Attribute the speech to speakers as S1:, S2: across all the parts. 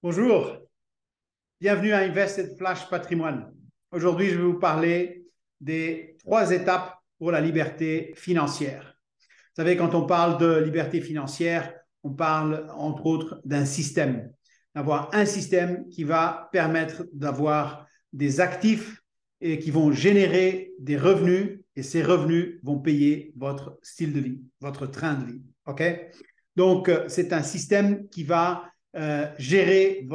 S1: Bonjour, bienvenue à Invested Flash Patrimoine. Aujourd'hui, je vais vous parler des 3 étapes pour la liberté financière. Vous savez, quand on parle de liberté financière, on parle entre autres d'un système, d'avoir un système qui va permettre d'avoir des actifs et qui vont générer des revenus et ces revenus vont payer votre style de vie, votre train de vie. OK? Donc, c'est un système qui va gérer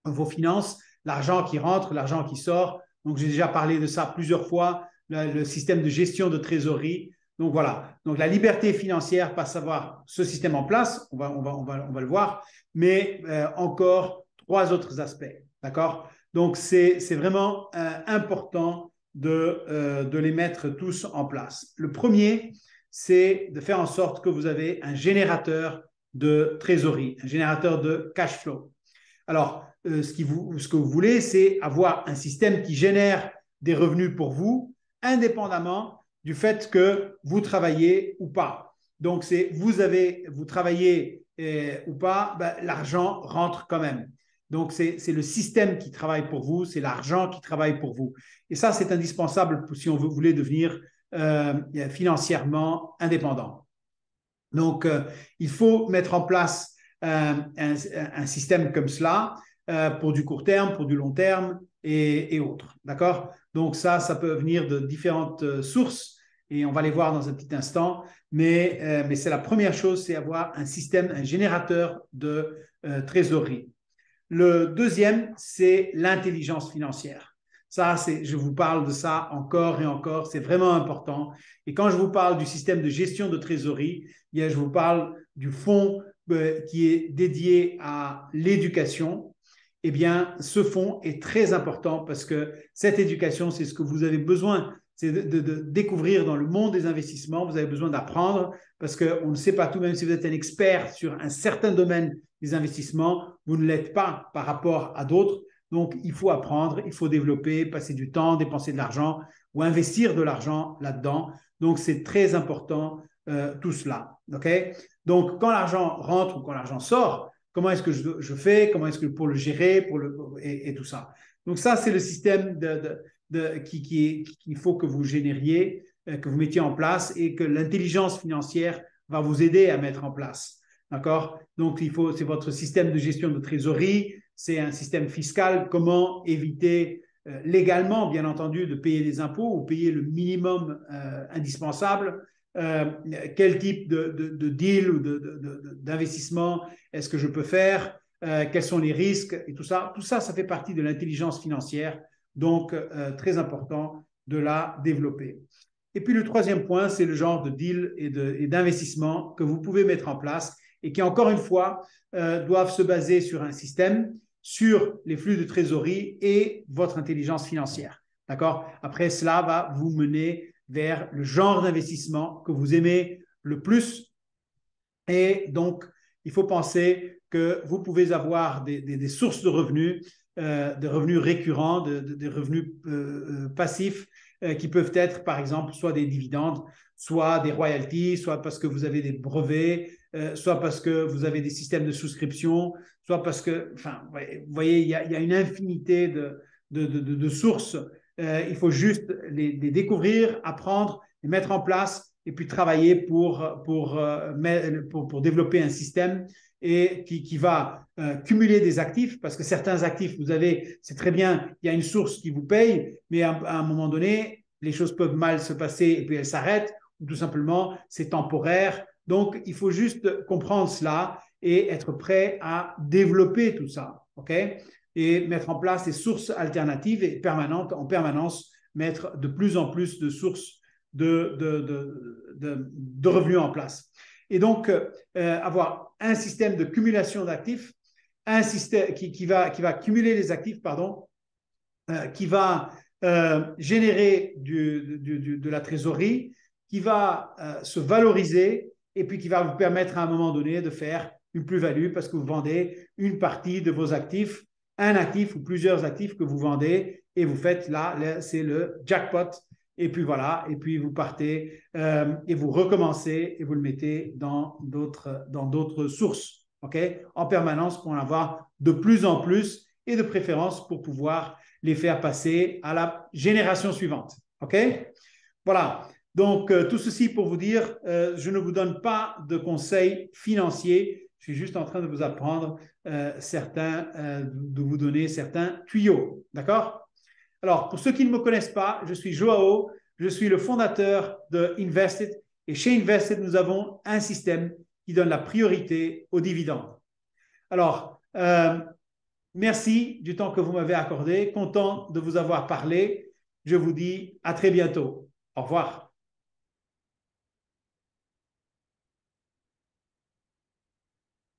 S1: vos finances, l'argent qui rentre, l'argent qui sort. Donc, j'ai déjà parlé de ça plusieurs fois, le système de gestion de trésorerie. Donc, voilà. Donc, la liberté financière passe à avoir ce système en place, on va le voir, mais encore 3 autres aspects. D'accord? Donc, c'est vraiment important de les mettre tous en place. Le premier, c'est de faire en sorte que vous avez un générateur de trésorerie, un générateur de cash flow. Alors, ce que vous voulez, c'est avoir un système qui génère des revenus pour vous, indépendamment du fait que vous travaillez ou pas. Donc, c'est vous travaillez ou pas, ben, l'argent rentre quand même. Donc, c'est le système qui travaille pour vous, c'est l'argent qui travaille pour vous. Et ça, c'est indispensable si on voulait devenir financièrement indépendant. Donc, il faut mettre en place un système comme cela pour du court terme, pour du long terme et autres. D'accord? Donc, ça peut venir de différentes sources et on va les voir dans un petit instant. Mais c'est la première chose, c'est avoir un système, un générateur de trésorerie. Le deuxième, c'est l'intelligence financière. Ça, je vous parle de ça encore et encore, c'est vraiment important. Et quand je vous parle du système de gestion de trésorerie, je vous parle du fonds qui est dédié à l'éducation. Eh bien, ce fonds est très important parce que cette éducation, c'est ce que vous avez besoin. C'est de découvrir dans le monde des investissements. Vous avez besoin d'apprendre parce qu'on ne sait pas tout, même si vous êtes un expert sur un certain domaine des investissements, vous ne l'êtes pas par rapport à d'autres. Donc, il faut apprendre, il faut développer, passer du temps, dépenser de l'argent ou investir de l'argent là-dedans. Donc, c'est très important tout cela. Okay? Donc, quand l'argent rentre ou quand l'argent sort, comment est-ce que je fais, comment est-ce que pour le gérer et tout ça. Donc, ça, c'est le système qu'il faut que vous génériez, que vous mettiez en place et que l'intelligence financière va vous aider à mettre en place. D'accord? Donc, c'est votre système de gestion de trésorerie, c'est un système fiscal, comment éviter légalement, bien entendu, de payer des impôts ou payer le minimum indispensable. Quel type de deal ou d'investissement est-ce que je peux faire, quels sont les risques et tout ça. Tout ça, ça fait partie de l'intelligence financière, donc très important de la développer. Et puis le troisième point, c'est le genre de deal et d'investissement que vous pouvez mettre en place et qui, encore une fois, doivent se baser sur un système, sur les flux de trésorerie et votre intelligence financière. D'accord? Après, cela va vous mener vers le genre d'investissement que vous aimez le plus. Et donc, il faut penser que vous pouvez avoir des sources de revenus, des revenus récurrents, des revenus passifs qui peuvent être, par exemple, soit des dividendes, soit des royalties, soit parce que vous avez des brevets, soit parce que vous avez des systèmes de souscription, soit parce que, enfin, vous voyez, il y a une infinité de sources. Il faut juste les découvrir, apprendre, les mettre en place et puis travailler pour développer un système et qui va cumuler des actifs, parce que certains actifs, vous avez, c'est très bien, il y a une source qui vous paye, mais à un moment donné, les choses peuvent mal se passer et puis elles s'arrêtent, ou tout simplement, c'est temporaire. Donc, il faut juste comprendre cela et être prêt à développer tout ça, OK? Et mettre en place des sources alternatives et permanentes, en permanence, mettre de plus en plus de sources de revenus en place. Et donc, avoir un système de cumulation d'actifs, un système qui va cumuler les actifs, pardon, qui va générer de la trésorerie, qui va se valoriser et puis qui va vous permettre à un moment donné de faire une plus-value parce que vous vendez une partie de vos actifs, un actif ou plusieurs actifs que vous vendez et vous faites là, c'est le jackpot. Et puis voilà, et puis vous partez et vous recommencez et vous le mettez dans d'autres sources. OK, en permanence pour en avoir de plus en plus et de préférence pour pouvoir les faire passer à la génération suivante. OK? Voilà. Donc, tout ceci pour vous dire, je ne vous donne pas de conseils financiers. Je suis juste en train de vous apprendre de vous donner certains tuyaux. D'accord? Alors, pour ceux qui ne me connaissent pas, je suis Joao, je suis le fondateur de Invested. Et chez Invested, nous avons un système qui donne la priorité aux dividendes. Alors, merci du temps que vous m'avez accordé. Content de vous avoir parlé. Je vous dis à très bientôt. Au revoir.